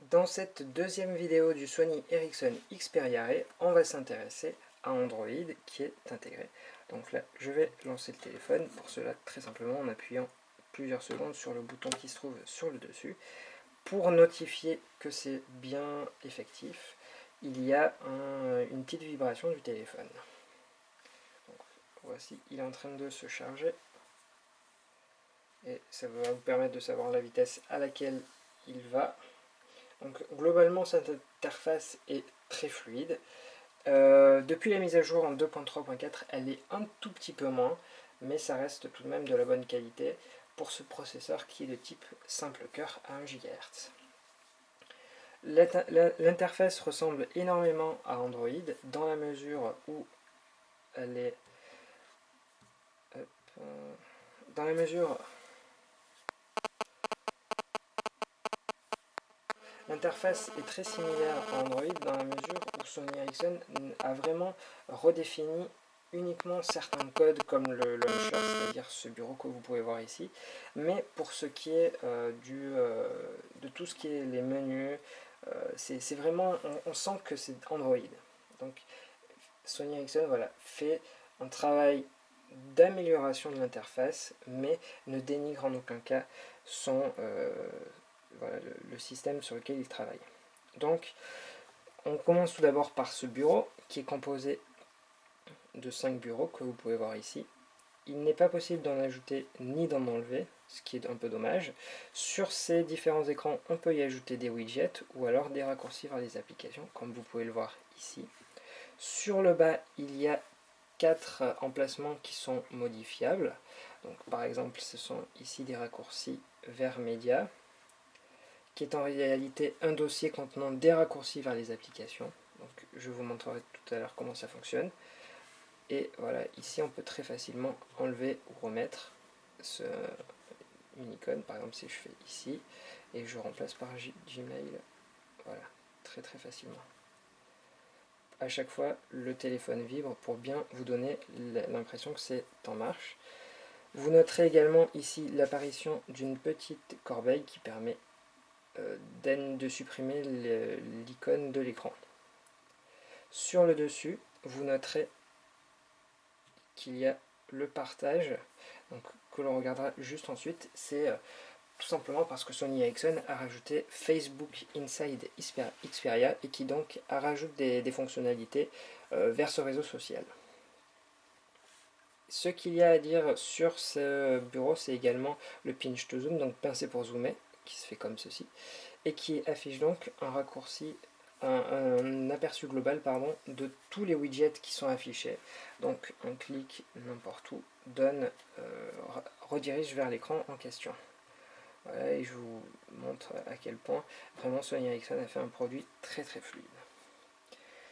Dans cette deuxième vidéo du Sony Ericsson Xperia Re, on va s'intéresser à Android qui est intégré. Donc là, je vais lancer le téléphone, pour cela très simplement en appuyant plusieurs secondes sur le bouton qui se trouve sur le dessus. Pour notifier que c'est bien effectif, il y a une petite vibration du téléphone. Donc, voici, il est en train de se charger. Et ça va vous permettre de savoir la vitesse à laquelle il va. Donc globalement cette interface est très fluide. Depuis la mise à jour en 2.3.4, elle est un tout petit peu moins, mais ça reste tout de même de la bonne qualité pour ce processeur qui est de type simple cœur à 1 GHz. L'interface ressemble énormément à Android dans la mesure où elle est... dans la mesure... L'interface est très similaire à Android dans la mesure où Sony Ericsson a vraiment redéfini uniquement certains codes comme le launcher, c'est-à-dire ce bureau que vous pouvez voir ici, mais pour ce qui est de tout ce qui est les menus, c'est vraiment, on sent que c'est Android. Donc Sony Ericsson fait un travail d'amélioration de l'interface, mais ne dénigre en aucun cas le système sur lequel il travaille. Donc, on commence tout d'abord par ce bureau qui est composé de 5 bureaux que vous pouvez voir ici. Il n'est pas possible d'en ajouter ni d'en enlever, ce qui est un peu dommage. Sur ces différents écrans, on peut y ajouter des widgets ou alors des raccourcis vers les applications, comme vous pouvez le voir ici. Sur le bas, il y a 4 emplacements qui sont modifiables. Donc, par exemple, ce sont ici des raccourcis vers médias, qui est en réalité un dossier contenant des raccourcis vers les applications. Donc, je vous montrerai tout à l'heure comment ça fonctionne. Et voilà, ici on peut très facilement enlever ou remettre une icône. Par exemple, si je fais ici et je remplace par Gmail, voilà, très très facilement. À chaque fois, le téléphone vibre pour bien vous donner l'impression que c'est en marche. Vous noterez également ici l'apparition d'une petite corbeille qui permet de supprimer l'icône de l'écran. Sur le dessus, vous noterez qu'il y a le partage, donc, que l'on regardera juste ensuite. C'est tout simplement parce que Sony Ericsson a rajouté Facebook Inside Xperia et qui donc rajoute des fonctionnalités vers ce réseau social. Ce qu'il y a à dire sur ce bureau, c'est également le pinch to zoom, donc pincer pour zoomer, qui se fait comme ceci, et qui affiche donc un raccourci, un aperçu global de tous les widgets qui sont affichés. Donc un clic n'importe où redirige vers l'écran en question. Voilà, et je vous montre à quel point vraiment Sony Ericsson a fait un produit très très fluide.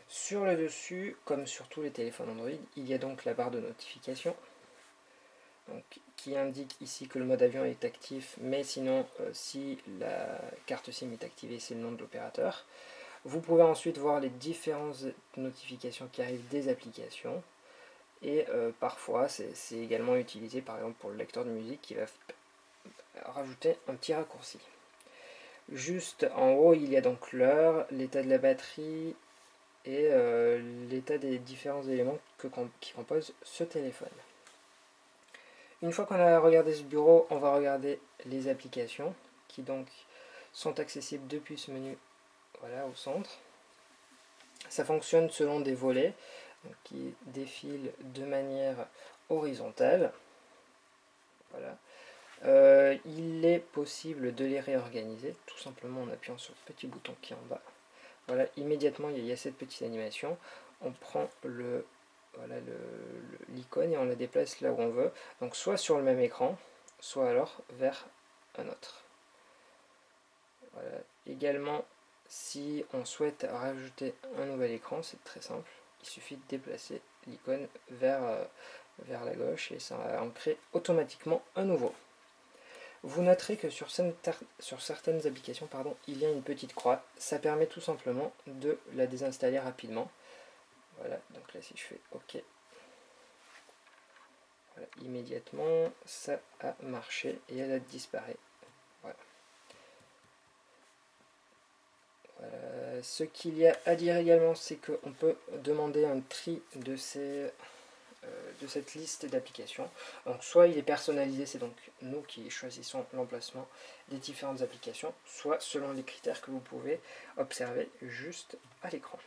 Sur le dessus, comme sur tous les téléphones Android, il y a donc la barre de notification, donc, qui indique ici que le mode avion est actif, mais sinon, si la carte SIM est activée, c'est le nom de l'opérateur. Vous pouvez ensuite voir les différentes notifications qui arrivent des applications, et parfois c'est également utilisé par exemple pour le lecteur de musique qui va rajouter un petit raccourci. Juste en haut, il y a donc l'heure, l'état de la batterie et l'état des différents éléments qui composent ce téléphone. Une fois qu'on a regardé ce bureau, on va regarder les applications qui donc sont accessibles depuis ce menu, voilà, au centre. Ça fonctionne selon des volets donc, qui défilent de manière horizontale. Voilà. Il est possible de les réorganiser tout simplement en appuyant sur le petit bouton qui est en bas. Voilà, immédiatement il y a cette petite animation. On prend l'icône et on la déplace là où on veut. Donc soit sur le même écran, soit alors vers un autre. Voilà. Également, si on souhaite rajouter un nouvel écran, c'est très simple. Il suffit de déplacer l'icône vers la gauche et ça en crée automatiquement un nouveau. Vous noterez que sur certaines applications, il y a une petite croix. Ça permet tout simplement de la désinstaller rapidement. Voilà, donc là si je fais OK, voilà, immédiatement ça a marché et elle a disparu. Voilà. Ce qu'il y a à dire également, c'est qu'on peut demander un tri de cette liste d'applications. Donc soit il est personnalisé, c'est donc nous qui choisissons l'emplacement des différentes applications, soit selon les critères que vous pouvez observer juste à l'écran.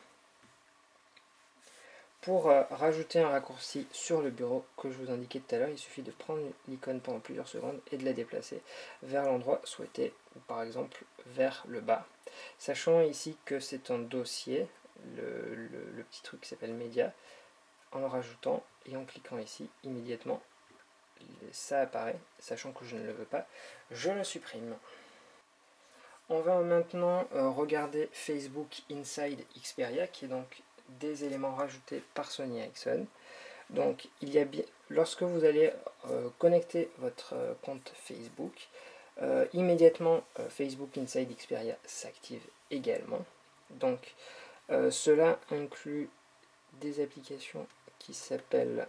Pour rajouter un raccourci sur le bureau que je vous indiquais tout à l'heure, il suffit de prendre l'icône pendant plusieurs secondes et de la déplacer vers l'endroit souhaité, ou par exemple vers le bas. Sachant ici que c'est un dossier, le petit truc qui s'appelle Média, en le rajoutant et en cliquant ici, immédiatement, ça apparaît, sachant que je ne le veux pas, je le supprime. On va maintenant regarder Facebook Inside Xperia, qui est donc des éléments rajoutés par Sony Ericsson. Donc, lorsque vous allez connecter votre compte Facebook, immédiatement Facebook Inside Xperia s'active également. Donc, cela inclut des applications qui s'appellent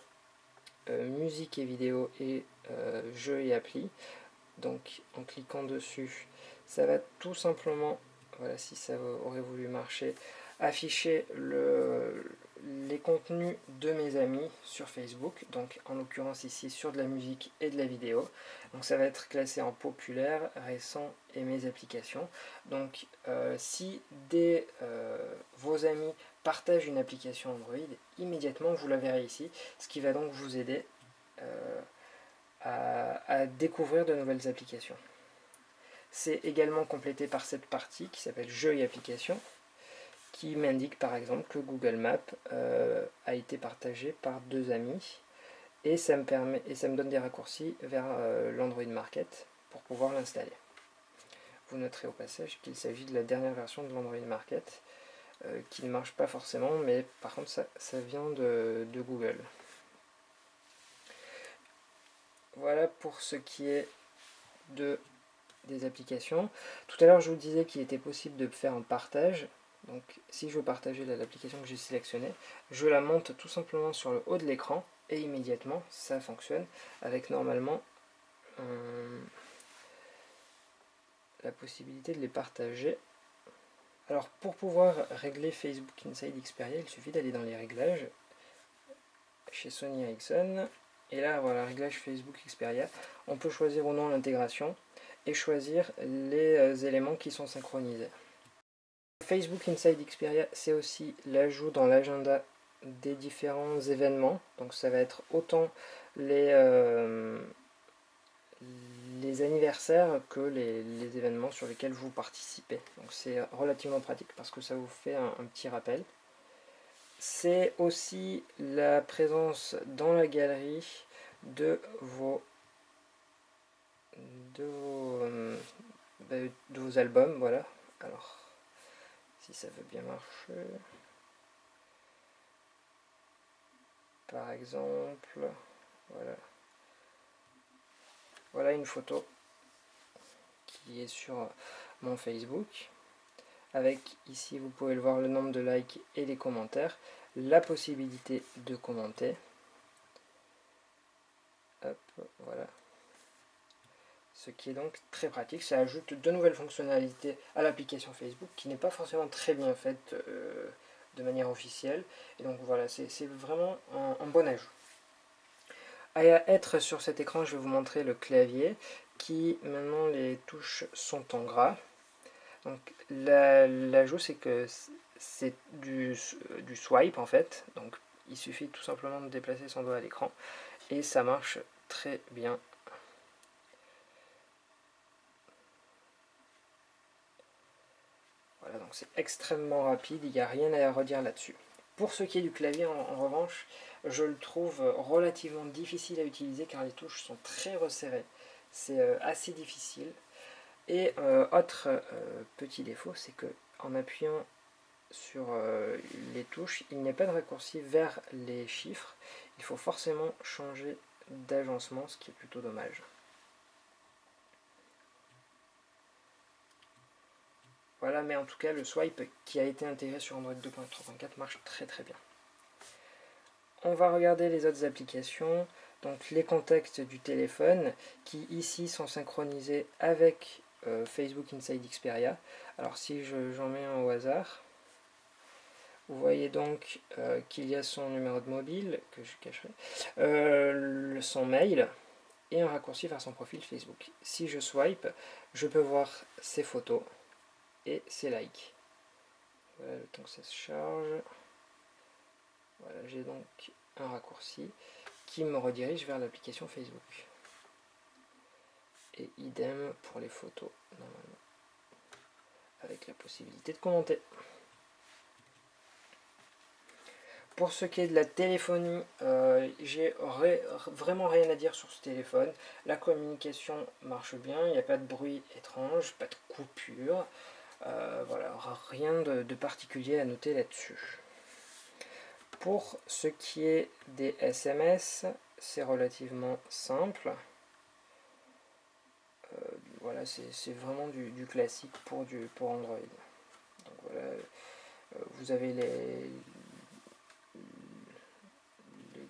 musique et vidéo et jeux et applis. Donc, en cliquant dessus, ça va tout simplement, voilà, si ça aurait voulu marcher, afficher les contenus de mes amis sur Facebook, donc en l'occurrence ici sur de la musique et de la vidéo. Donc ça va être classé en populaire, récent et mes applications. Donc si vos amis partagent une application Android, immédiatement vous la verrez ici, ce qui va donc vous aider à découvrir de nouvelles applications. C'est également complété par cette partie qui s'appelle Jeux et applications, qui m'indique par exemple que Google Maps a été partagé par 2 amis, et ça me donne des raccourcis vers l'Android Market pour pouvoir l'installer. Vous noterez au passage qu'il s'agit de la dernière version de l'Android Market, qui ne marche pas forcément, mais par contre ça vient de Google. Voilà pour ce qui est des applications. Tout à l'heure je vous disais qu'il était possible de faire un partage. Donc si je veux partager l'application que j'ai sélectionnée, je la monte tout simplement sur le haut de l'écran et immédiatement ça fonctionne avec normalement la possibilité de les partager. Alors pour pouvoir régler Facebook Inside Xperia, il suffit d'aller dans les réglages chez Sony Ericsson. Et là, voilà, réglage Facebook Xperia. On peut choisir ou non l'intégration et choisir les éléments qui sont synchronisés. Facebook Inside Xperia, c'est aussi l'ajout dans l'agenda des différents événements. Donc ça va être autant les anniversaires que les événements sur lesquels vous participez. Donc c'est relativement pratique parce que ça vous fait un petit rappel. C'est aussi la présence dans la galerie de vos albums, voilà. Alors, si ça veut bien marcher. Par exemple, voilà. Voilà une photo qui est sur mon Facebook. Avec ici, vous pouvez le voir, le nombre de likes et les commentaires, la possibilité de commenter. Hop, voilà. Ce qui est donc très pratique, ça ajoute de nouvelles fonctionnalités à l'application Facebook qui n'est pas forcément très bien faite de manière officielle. Et donc voilà, c'est vraiment un bon ajout. À être sur cet écran, je vais vous montrer le clavier qui, maintenant, les touches sont en gras. Donc l'ajout, c'est que c'est du swipe en fait. Donc il suffit tout simplement de déplacer son doigt à l'écran et ça marche très bien. Voilà, donc c'est extrêmement rapide, il n'y a rien à redire là-dessus. Pour ce qui est du clavier, en revanche, je le trouve relativement difficile à utiliser car les touches sont très resserrées. C'est assez difficile. Et autre petit défaut, c'est que en appuyant sur les touches, il n'y a pas de raccourci vers les chiffres. Il faut forcément changer d'agencement, ce qui est plutôt dommage. Voilà, mais en tout cas, le swipe qui a été intégré sur Android 2.3.4 marche très très bien. On va regarder les autres applications. Donc les contacts du téléphone qui ici sont synchronisés avec Facebook Inside Xperia. Alors si j'en mets un au hasard, Vous voyez donc qu'il y a son numéro de mobile, que je cacherai, son mail, et un raccourci vers son profil Facebook. Si je swipe, je peux voir ses photos et ses likes. Voilà le temps que ça se charge. Voilà, j'ai donc un raccourci qui me redirige vers l'application Facebook. Et idem pour les photos, normalement, avec la possibilité de commenter. Pour ce qui est de la téléphonie, j'ai vraiment rien à dire sur ce téléphone. La communication marche bien, il n'y a pas de bruit étrange, pas de coupure. Voilà, rien de particulier à noter là-dessus. Pour ce qui est des SMS, c'est relativement simple. Voilà, c'est vraiment du classique pour Android. Donc voilà, vous avez les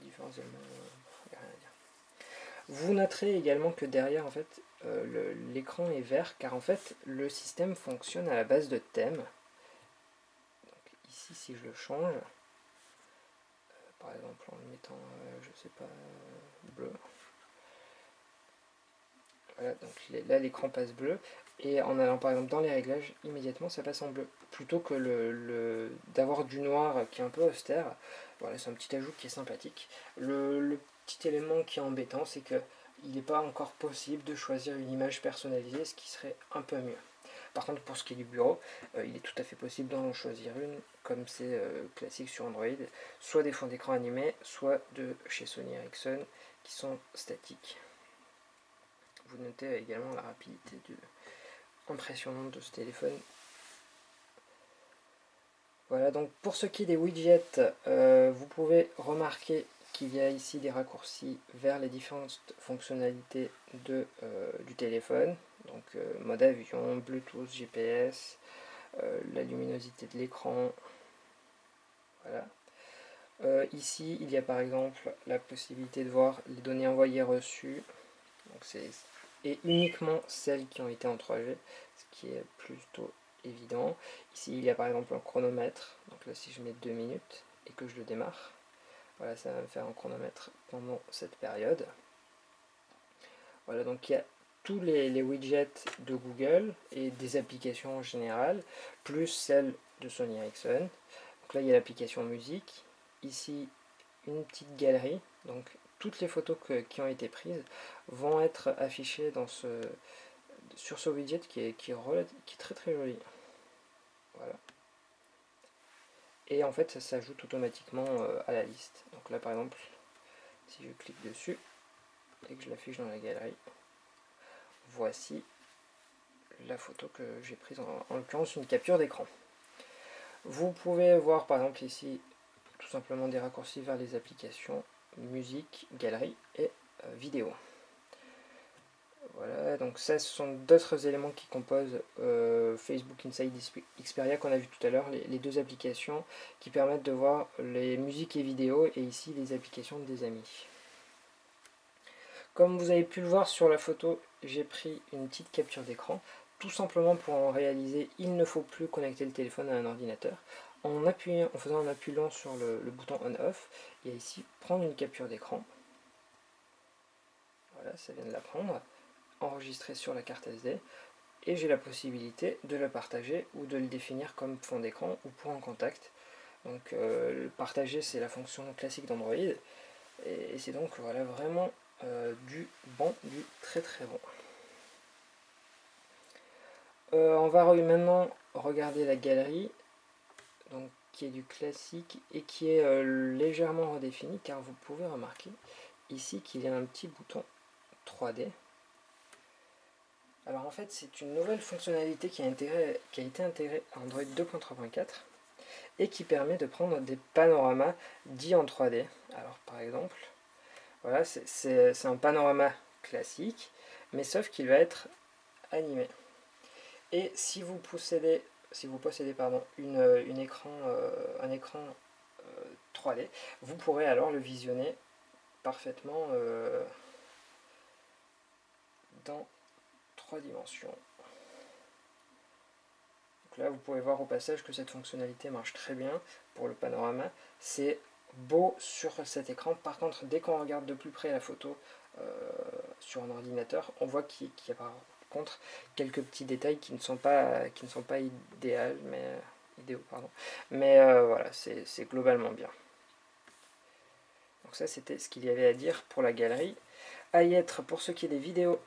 différents éléments, il n'y a rien à dire. Vous noterez également que derrière, en fait, l'écran est vert, car en fait, le système fonctionne à la base de thèmes. Donc ici, si je le change, par exemple en le mettant, je sais pas, bleu. Voilà, donc là l'écran passe bleu, et en allant par exemple dans les réglages, immédiatement ça passe en bleu. Plutôt que d'avoir du noir qui est un peu austère, voilà, c'est un petit ajout qui est sympathique. Le petit élément qui est embêtant, c'est que il n'est pas encore possible de choisir une image personnalisée, ce qui serait un peu mieux. Par contre, pour ce qui est du bureau, il est tout à fait possible d'en choisir une, comme c'est classique sur Android, soit des fonds d'écran animés, soit de chez Sony Ericsson, qui sont statiques. Vous notez également la rapidité impressionnante de ce téléphone. Voilà, donc pour ce qui est des widgets, vous pouvez remarquer qu'il y a ici des raccourcis vers les différentes fonctionnalités du téléphone. Donc mode avion, Bluetooth, GPS, la luminosité de l'écran. Voilà. Ici, il y a par exemple la possibilité de voir les données envoyées reçues. Donc et uniquement celles qui ont été en 3G, ce qui est plutôt évident. Ici, il y a par exemple un chronomètre. Donc là, si je mets 2 minutes et que je le démarre, voilà, ça va me faire un chronomètre pendant cette période. Voilà, donc il y a tous les widgets de Google et des applications en général, plus celles de Sony Ericsson. Donc là, il y a l'application musique. Ici, une petite galerie. Donc toutes les photos qui ont été prises vont être affichées sur ce widget qui est très très joli. Voilà. Et en fait, ça s'ajoute automatiquement à la liste. Donc là, par exemple, si je clique dessus et que je l'affiche dans la galerie, voici la photo que j'ai prise, en l'occurrence une capture d'écran. Vous pouvez voir par exemple ici tout simplement des raccourcis vers les applications musique, galerie et vidéo. Voilà, donc ça ce sont d'autres éléments qui composent Facebook Inside Xperia qu'on a vu tout à l'heure, les deux applications qui permettent de voir les musiques et vidéos, et ici les applications des amis. Comme vous avez pu le voir sur la photo, j'ai pris une petite capture d'écran. Tout simplement pour en réaliser, il ne faut plus connecter le téléphone à un ordinateur. En faisant un appui long sur le bouton on-off, il y a ici prendre une capture d'écran. Voilà, ça vient de la prendre. Enregistrer sur la carte SD. Et j'ai la possibilité de le partager ou de le définir comme fond d'écran ou pour un contact. Donc le partager, c'est la fonction classique d'Android. Et c'est donc voilà, vraiment du très très bon. On va maintenant regarder la galerie, donc, qui est du classique et qui est légèrement redéfinie, car vous pouvez remarquer ici qu'il y a un petit bouton 3D. Alors en fait, c'est une nouvelle fonctionnalité qui a été intégrée à Android 2.3.4 et qui permet de prendre des panoramas dits en 3D. Alors par exemple, voilà, c'est un panorama classique, mais sauf qu'il va être animé. Et si vous possédez un écran 3D, vous pourrez alors le visionner parfaitement dans 3 dimensions. Donc là, vous pouvez voir au passage que cette fonctionnalité marche très bien pour le panorama. C'est beau sur cet écran. Par contre, dès qu'on regarde de plus près la photo sur un ordinateur, on voit qu'il y a par contre quelques petits détails qui ne sont pas idéaux, pardon. Mais voilà, c'est globalement bien. Donc ça, c'était ce qu'il y avait à dire pour la galerie. À y être, pour ce qui est des vidéos,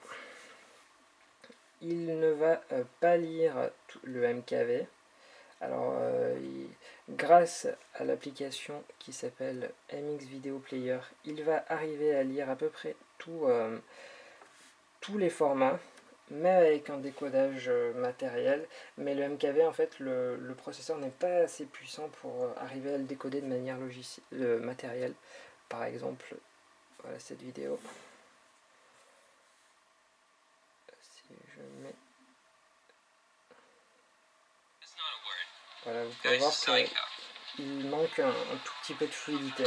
il ne va pas lire le MKV. Alors, grâce à l'application qui s'appelle MX Video Player, il va arriver à lire à peu près tous les formats, mais avec un décodage matériel. Mais le MKV, en fait, le processeur n'est pas assez puissant pour arriver à le décoder de manière matérielle. Par exemple, voilà cette vidéo. Si je mets... Voilà, vous pouvez voir qu'il manque un tout petit peu de fluidité.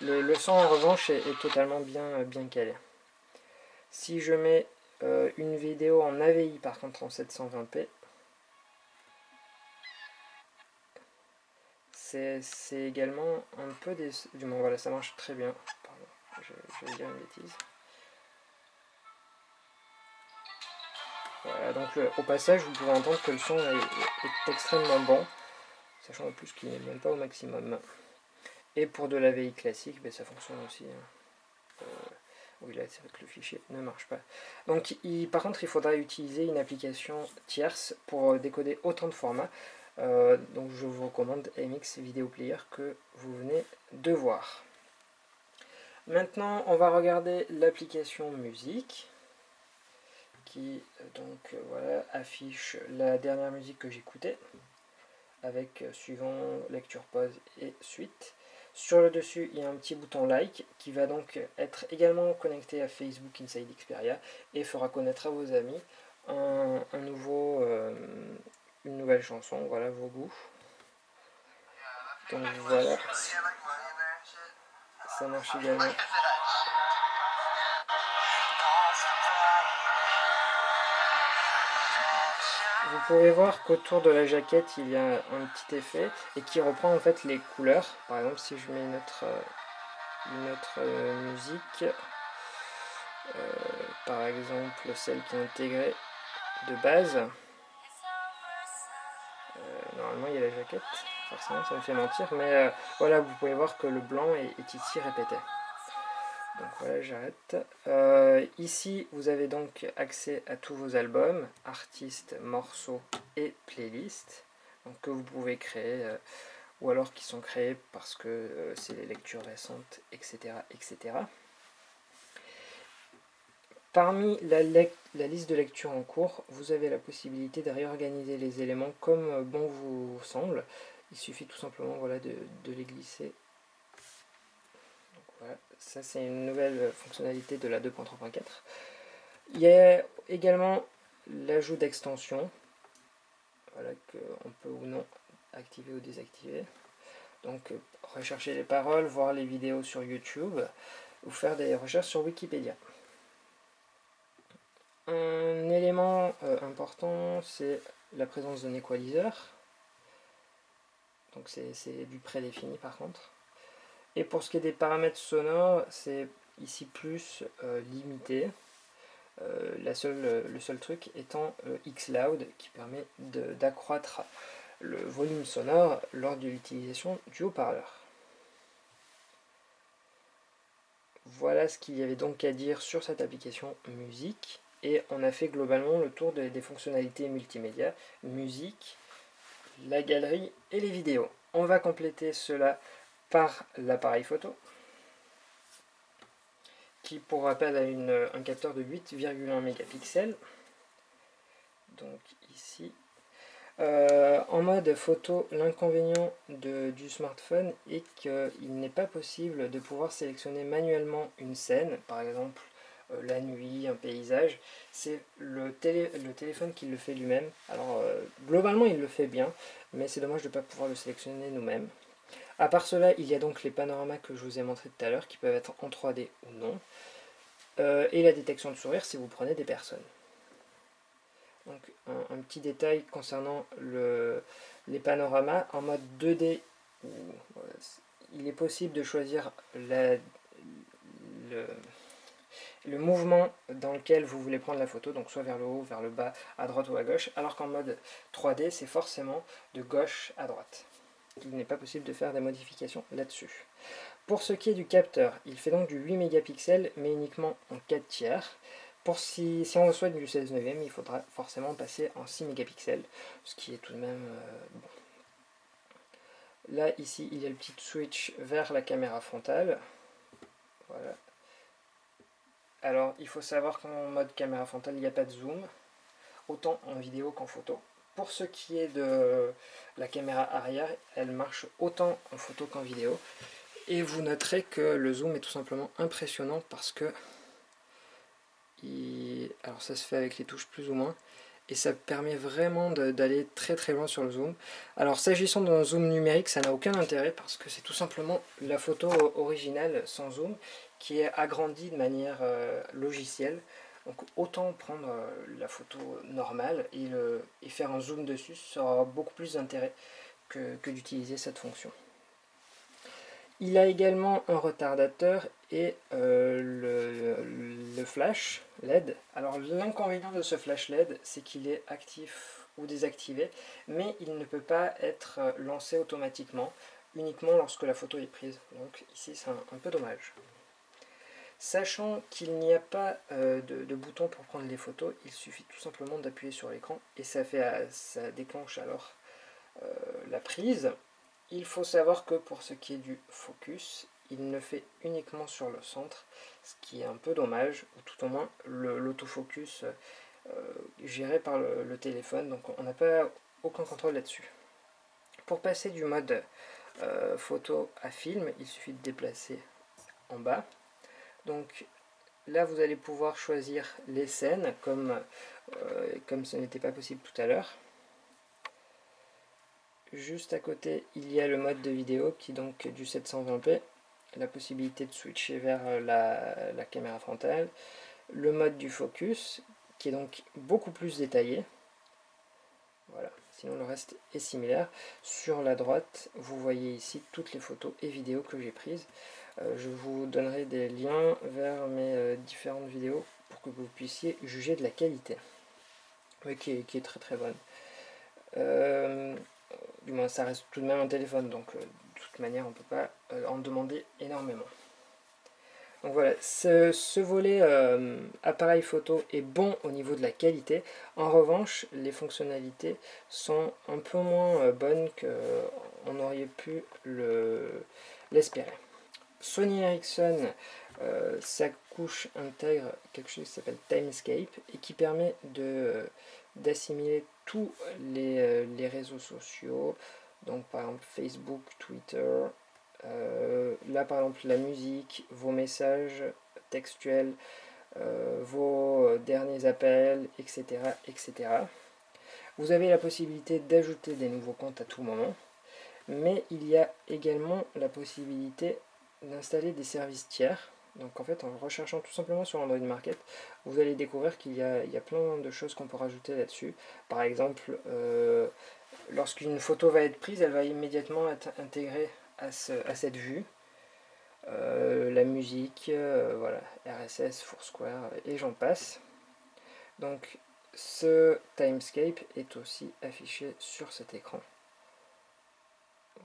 Le son, en revanche, est totalement bien calé. Si je mets une vidéo en AVI, par contre, en 720p, c'est également un peu du moins, voilà, ça marche très bien. Pardon, je vais dire une bêtise. Voilà, donc au passage, vous pouvez entendre que le son est extrêmement bon, sachant en plus qu'il n'est même pas au maximum. Et pour de l'AVI classique, ben, ça fonctionne aussi. Oui, là, c'est vrai que le fichier ne marche pas. Donc, par contre, il faudra utiliser une application tierce pour décoder autant de formats. Donc, je vous recommande MX Video Player que vous venez de voir. Maintenant, on va regarder l'application musique qui donc voilà, affiche la dernière musique que j'écoutais avec suivant, lecture, pause et suite. Sur le dessus, il y a un petit bouton like qui va donc être également connecté à Facebook Inside Xperia et fera connaître à vos amis une nouvelle chanson, voilà vos goûts. Donc voilà, ça marche également. Vous pouvez voir qu'autour de la jaquette il y a un petit effet et qui reprend en fait les couleurs. Par exemple, si je mets une autre musique, par exemple celle qui est intégrée de base, normalement il y a la jaquette, forcément ça me fait mentir, mais voilà, vous pouvez voir que le blanc est ici répété. Donc voilà, j'arrête. Ici, vous avez donc accès à tous vos albums, artistes, morceaux et playlists donc, que vous pouvez créer ou alors qui sont créés parce que c'est les lectures récentes, etc. etc. Parmi la liste de lecture en cours, vous avez la possibilité de réorganiser les éléments comme bon vous semble. Il suffit tout simplement voilà, de les glisser. Donc, voilà. Ça c'est une nouvelle fonctionnalité de la 2.3.4. Il y a également l'ajout d'extensions, voilà, qu'on peut ou non activer ou désactiver. Donc rechercher les paroles, voir les vidéos sur YouTube ou faire des recherches sur Wikipédia. Un élément important, c'est la présence d'un équaliseur. Donc c'est du prédéfini par contre. Et pour ce qui est des paramètres sonores, c'est ici plus limité. Le seul truc étant Xloud qui permet d'accroître le volume sonore lors de l'utilisation du haut-parleur. Voilà ce qu'il y avait donc à dire sur cette application musique. Et on a fait globalement le tour des fonctionnalités multimédia, musique, la galerie et les vidéos. On va compléter cela par l'appareil photo, qui pour rappel a un capteur de 8,1 mégapixels. Donc ici. En mode photo, l'inconvénient du smartphone est qu'il n'est pas possible de pouvoir sélectionner manuellement une scène, par exemple la nuit, un paysage. C'est le téléphone qui le fait lui-même. Alors globalement il le fait bien, mais c'est dommage de ne pas pouvoir le sélectionner nous-mêmes. À part cela, il y a donc les panoramas que je vous ai montré tout à l'heure, qui peuvent être en 3D ou non, et la détection de sourire si vous prenez des personnes. Donc un petit détail concernant les panoramas en mode 2D, où, il est possible de choisir le mouvement dans lequel vous voulez prendre la photo, donc soit vers le haut, vers le bas, à droite ou à gauche, alors qu'en mode 3D, c'est forcément de gauche à droite. Il n'est pas possible de faire des modifications là-dessus. Pour ce qui est du capteur, il fait donc du 8 mégapixels, mais uniquement en 4 tiers. Si on souhaite du 16 neuvième, il faudra forcément passer en 6 mégapixels, ce qui est tout de même bon. Là, ici, il y a le petit switch vers la caméra frontale. Voilà. Alors, il faut savoir qu'en mode caméra frontale, il n'y a pas de zoom, autant en vidéo qu'en photo. Pour ce qui est de la caméra arrière, elle marche autant en photo qu'en vidéo. Et vous noterez que le zoom est tout simplement impressionnant parce que alors ça se fait avec les touches plus ou moins, et ça permet vraiment d'aller très très loin sur le zoom. Alors s'agissant d'un zoom numérique, ça n'a aucun intérêt parce que c'est tout simplement la photo originale sans zoom qui est agrandie de manière logicielle. Donc autant prendre la photo normale et faire un zoom dessus, ça aura beaucoup plus d'intérêt que d'utiliser cette fonction. Il a également un retardateur et le flash LED. Alors l'inconvénient de ce flash LED, c'est qu'il est actif ou désactivé, mais il ne peut pas être lancé automatiquement, uniquement lorsque la photo est prise. Donc ici c'est un peu dommage. Sachant qu'il n'y a pas de bouton pour prendre les photos, il suffit tout simplement d'appuyer sur l'écran et ça déclenche alors la prise. Il faut savoir que pour ce qui est du focus, il ne fait uniquement sur le centre, ce qui est un peu dommage, ou tout au moins l'autofocus géré par le téléphone, donc on n'a pas aucun contrôle là-dessus. Pour passer du mode photo à film, il suffit de déplacer en bas. Donc là, vous allez pouvoir choisir les scènes, comme ce n'était pas possible tout à l'heure. Juste à côté, il y a le mode de vidéo qui est donc du 720p, la possibilité de switcher vers la caméra frontale, le mode du focus qui est donc beaucoup plus détaillé. Voilà, sinon le reste est similaire. Sur la droite, vous voyez ici toutes les photos et vidéos que j'ai prises. Je vous donnerai des liens vers mes différentes vidéos pour que vous puissiez juger de la qualité, mais qui est très très bonne. Du moins ça reste tout de même un téléphone, donc de toute manière on ne peut pas en demander énormément. Donc voilà, ce volet appareil photo est bon au niveau de la qualité. En revanche, les fonctionnalités sont un peu moins bonnes qu'on aurait pu l'espérer. Sony Ericsson, sa couche intègre quelque chose qui s'appelle Timescape et qui permet d'assimiler tous les réseaux sociaux, donc par exemple Facebook, Twitter, là par exemple la musique, vos messages textuels, vos derniers appels, etc., etc. Vous avez la possibilité d'ajouter des nouveaux comptes à tout moment, mais il y a également la possibilité d'installer des services tiers. Donc en fait, en recherchant tout simplement sur Android Market, vous allez découvrir qu'il y a plein de choses qu'on peut rajouter là-dessus. Par exemple, lorsqu'une photo va être prise, elle va immédiatement être intégrée à cette vue. La musique, voilà, RSS, Foursquare, et j'en passe. Donc ce Timescape est aussi affiché sur cet écran.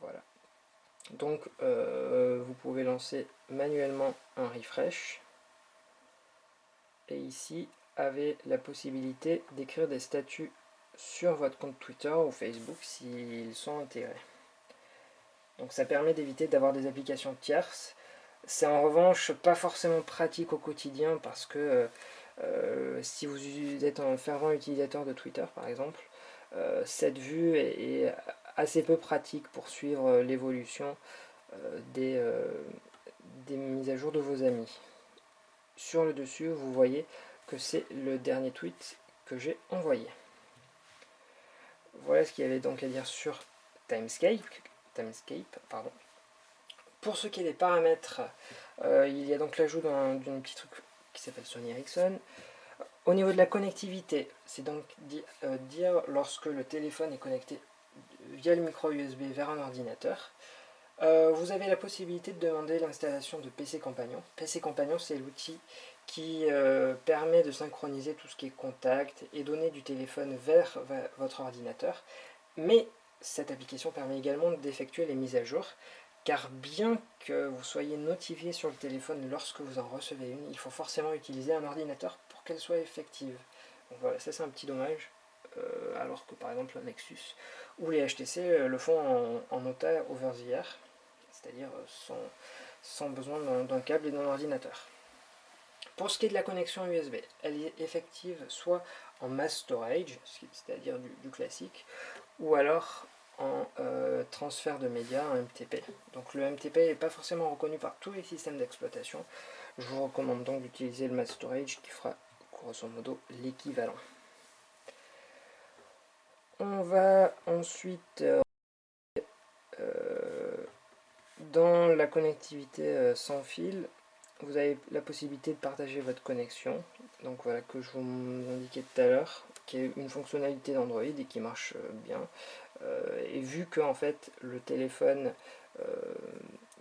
Voilà. Donc vous pouvez lancer manuellement un refresh et ici avez la possibilité d'écrire des statuts sur votre compte Twitter ou Facebook s'ils sont intégrés. Donc ça permet d'éviter d'avoir des applications tierces. C'est en revanche pas forcément pratique au quotidien parce que si vous êtes un fervent utilisateur de Twitter par exemple, cette vue est assez peu pratique pour suivre l'évolution des mises à jour de vos amis. Sur le dessus, vous voyez que c'est le dernier tweet que j'ai envoyé. Voilà ce qu'il y avait donc à dire sur Timescape. Pardon. Pour ce qui est des paramètres, il y a donc l'ajout d'un petit truc qui s'appelle Sony Ericsson. Au niveau de la connectivité, c'est donc dire lorsque le téléphone est connecté via le micro USB vers un ordinateur. Vous avez la possibilité de demander l'installation de PC Compagnon. PC Compagnon, c'est l'outil qui permet de synchroniser tout ce qui est contact et donner du téléphone vers votre ordinateur. Mais cette application permet également d'effectuer les mises à jour, car bien que vous soyez notifié sur le téléphone lorsque vous en recevez une, il faut forcément utiliser un ordinateur pour qu'elle soit effective. Donc voilà, ça c'est un petit dommage, alors que par exemple le Nexus ou les HTC le font en OTA over the air, c'est-à-dire sans besoin d'un câble et d'un ordinateur. Pour ce qui est de la connexion USB, elle est effective soit en mass storage, c'est-à-dire du classique, ou alors en transfert de médias, en MTP. Donc le MTP n'est pas forcément reconnu par tous les systèmes d'exploitation. Je vous recommande donc d'utiliser le mass storage qui fera grosso modo l'équivalent. On va ensuite dans la connectivité sans fil, vous avez la possibilité de partager votre connexion, donc voilà, que je vous indiquais tout à l'heure, qui est une fonctionnalité d'Android et qui marche bien. Et vu que en fait le téléphone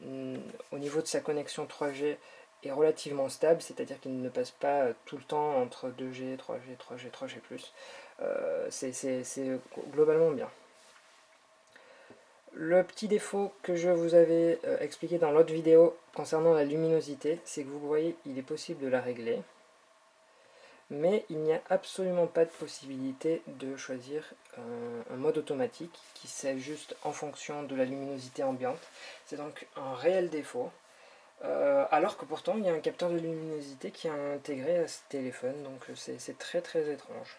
au niveau de sa connexion 3G est relativement stable, c'est-à-dire qu'il ne passe pas tout le temps entre 2G, 3G, 3G, 3G+, c'est globalement bien. Le petit défaut que je vous avais expliqué dans l'autre vidéo concernant la luminosité, c'est que vous voyez, il est possible de la régler, mais il n'y a absolument pas de possibilité de choisir un mode automatique qui s'ajuste en fonction de la luminosité ambiante. C'est donc un réel défaut, alors que pourtant il y a un capteur de luminosité qui est intégré à ce téléphone, donc c'est très très étrange.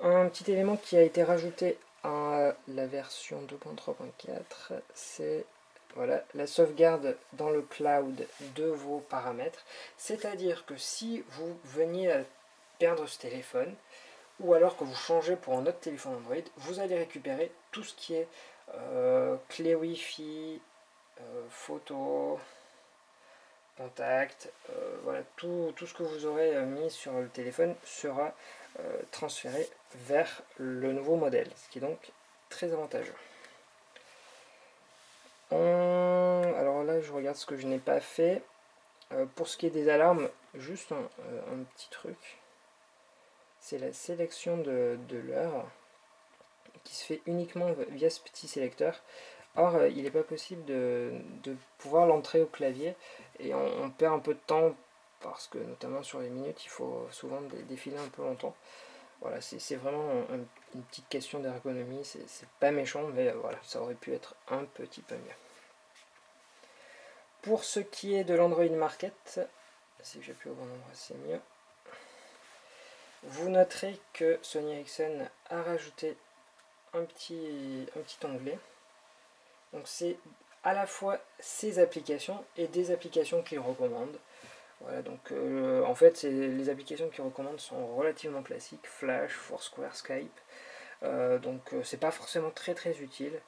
Un petit élément qui a été rajouté à la version 2.3.4, c'est voilà, la sauvegarde dans le cloud de vos paramètres. C'est-à-dire que si vous veniez à perdre ce téléphone, ou alors que vous changez pour un autre téléphone Android, vous allez récupérer tout ce qui est clé Wi-Fi, photo, contact, voilà, tout ce que vous aurez mis sur le téléphone sera transféré vers le nouveau modèle, ce qui est donc très avantageux. Alors là, je regarde ce que je n'ai pas fait. Pour ce qui est des alarmes, juste un petit truc. C'est la sélection de l'heure qui se fait uniquement via ce petit sélecteur. Or, il n'est pas possible de pouvoir l'entrer au clavier et on perd un peu de temps parce que notamment sur les minutes, il faut souvent défiler un peu longtemps. Voilà, c'est vraiment une petite question d'ergonomie, c'est pas méchant, mais voilà, ça aurait pu être un petit peu mieux. Pour ce qui est de l'Android Market, si j'ai pu au bon endroit, c'est mieux. Vous noterez que Sony Ericsson a rajouté un petit onglet. Donc c'est à la fois ses applications et des applications qu'il recommande. Voilà, donc en fait, les applications qu'il recommande sont relativement classiques, Flash, Foursquare, Skype. Donc c'est pas forcément très très utile.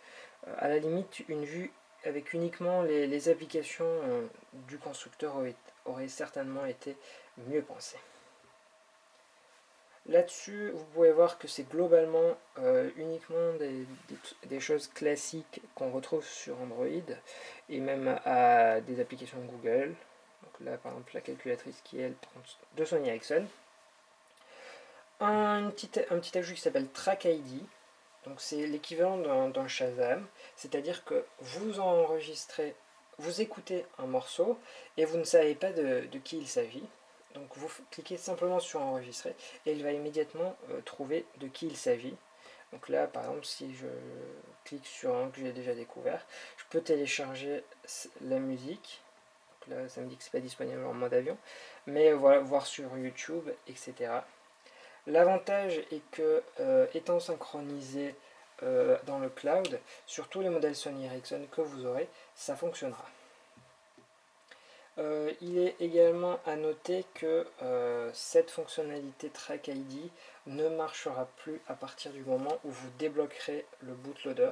À la limite, une vue avec uniquement les applications du constructeur aurait certainement été mieux pensée. Là-dessus, vous pouvez voir que c'est globalement uniquement des choses classiques qu'on retrouve sur Android et même à des applications Google. Donc là, par exemple, la calculatrice qui est de Sony Ericsson. Un petit ajout qui s'appelle Track ID. Donc c'est l'équivalent d'un Shazam, c'est-à-dire que vous enregistrez, vous écoutez un morceau et vous ne savez pas de qui il s'agit. Donc vous cliquez simplement sur enregistrer et il va immédiatement trouver de qui il s'agit. Donc là par exemple si je clique sur un que j'ai déjà découvert, je peux télécharger la musique. Donc là ça me dit que c'est pas disponible en mode avion, mais voilà, voir sur YouTube, etc. L'avantage est que, étant synchronisé dans le cloud, sur tous les modèles Sony Ericsson que vous aurez, ça fonctionnera. Il est également à noter que cette fonctionnalité Track ID ne marchera plus à partir du moment où vous débloquerez le bootloader.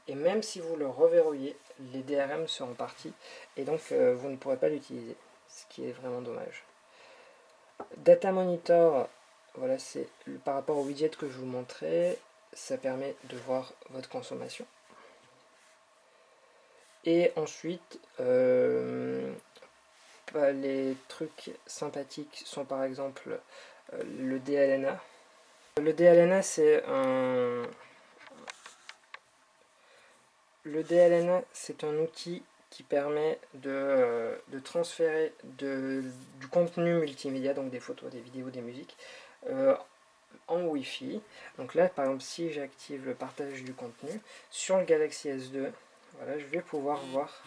Et même si vous le reverrouillez, les DRM seront partis et donc vous ne pourrez pas l'utiliser, ce qui est vraiment dommage. Data Monitor, voilà, c'est par rapport au widget que je vous montrais, ça permet de voir votre consommation. Et ensuite, les trucs sympathiques sont par exemple le DLNA. Le DLNA, c'est un outil qui permet de transférer du contenu multimédia, donc des photos, des vidéos, des musiques, en Wi-Fi. Donc là, par exemple, si j'active le partage du contenu sur le Galaxy S2, voilà, je vais pouvoir voir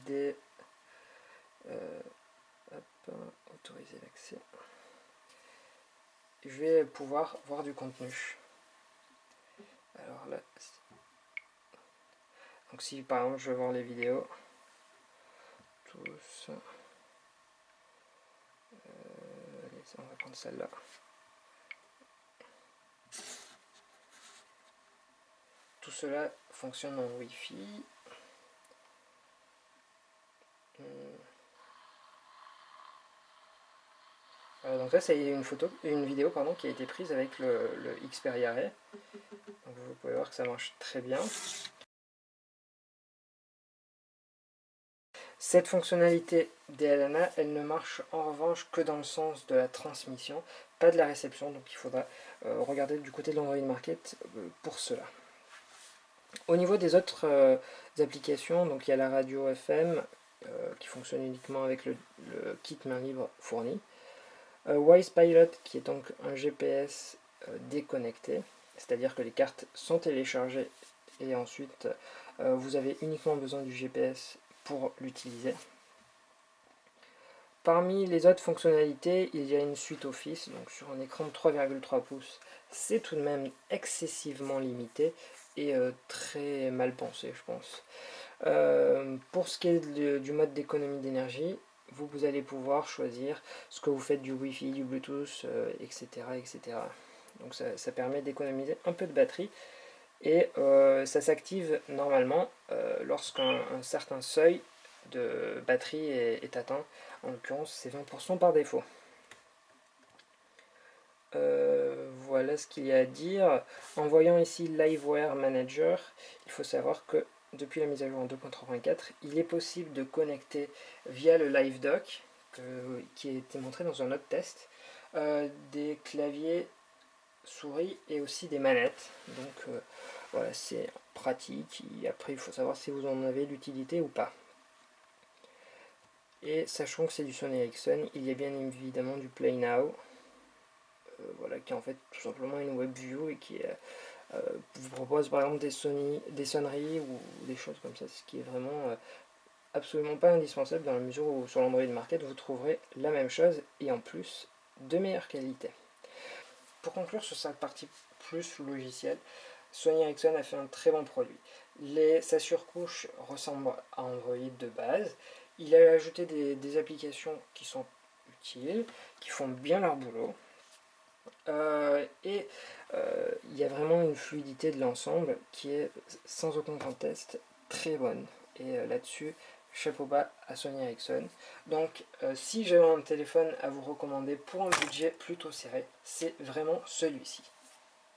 des... autoriser l'accès. Je vais pouvoir voir du contenu. Alors là, donc si par exemple je veux voir les vidéos, tous, allez, on va prendre celle-là. Tout cela fonctionne en Wi-Fi. Donc là, c'est une vidéo qui a été prise avec le Xperia Ray. Donc vous pouvez voir que ça marche très bien. Cette fonctionnalité DLNA, elle ne marche en revanche que dans le sens de la transmission, pas de la réception, donc il faudra regarder du côté de l'Android Market pour cela. Au niveau des autres applications, donc il y a la radio FM qui fonctionne uniquement avec le kit main libre fourni. Wise Pilot qui est donc un GPS déconnecté, c'est-à-dire que les cartes sont téléchargées et ensuite vous avez uniquement besoin du GPS pour l'utiliser. Parmi les autres fonctionnalités, il y a une suite Office, donc sur un écran de 3,3 pouces, c'est tout de même excessivement limité et très mal pensé, je pense. Pour ce qui est du mode d'économie d'énergie, vous allez pouvoir choisir ce que vous faites du Wi-Fi, du Bluetooth, etc., etc. Donc ça permet d'économiser un peu de batterie et ça s'active normalement lorsqu'un certain seuil de batterie est atteint. En l'occurrence, c'est 20% par défaut. Voilà ce qu'il y a à dire. En voyant ici Liveware Manager, il faut savoir que depuis la mise à jour en 2.84, il est possible de connecter via le LiveDock, qui a été montré dans un autre test, des claviers souris et aussi des manettes. Donc voilà, c'est pratique. Et après, il faut savoir si vous en avez l'utilité ou pas. Et sachant que c'est du Sony Ericsson, il y a bien évidemment du Play Now, voilà, qui est en fait tout simplement une WebView et qui vous propose par exemple des sonneries ou des choses comme ça, ce qui est vraiment absolument pas indispensable dans la mesure où sur l'Android Market vous trouverez la même chose et en plus de meilleure qualité. Pour conclure sur cette partie plus logicielle, Sony Ericsson a fait un très bon produit. Sa surcouche ressemble à Android de base. Il a ajouté des applications qui sont utiles, qui font bien leur boulot. Il y a vraiment une fluidité de l'ensemble qui est sans aucun conteste très bonne. Et là-dessus, chapeau bas à Sony Ericsson. Donc si j'avais un téléphone à vous recommander pour un budget plutôt serré, c'est vraiment celui-ci.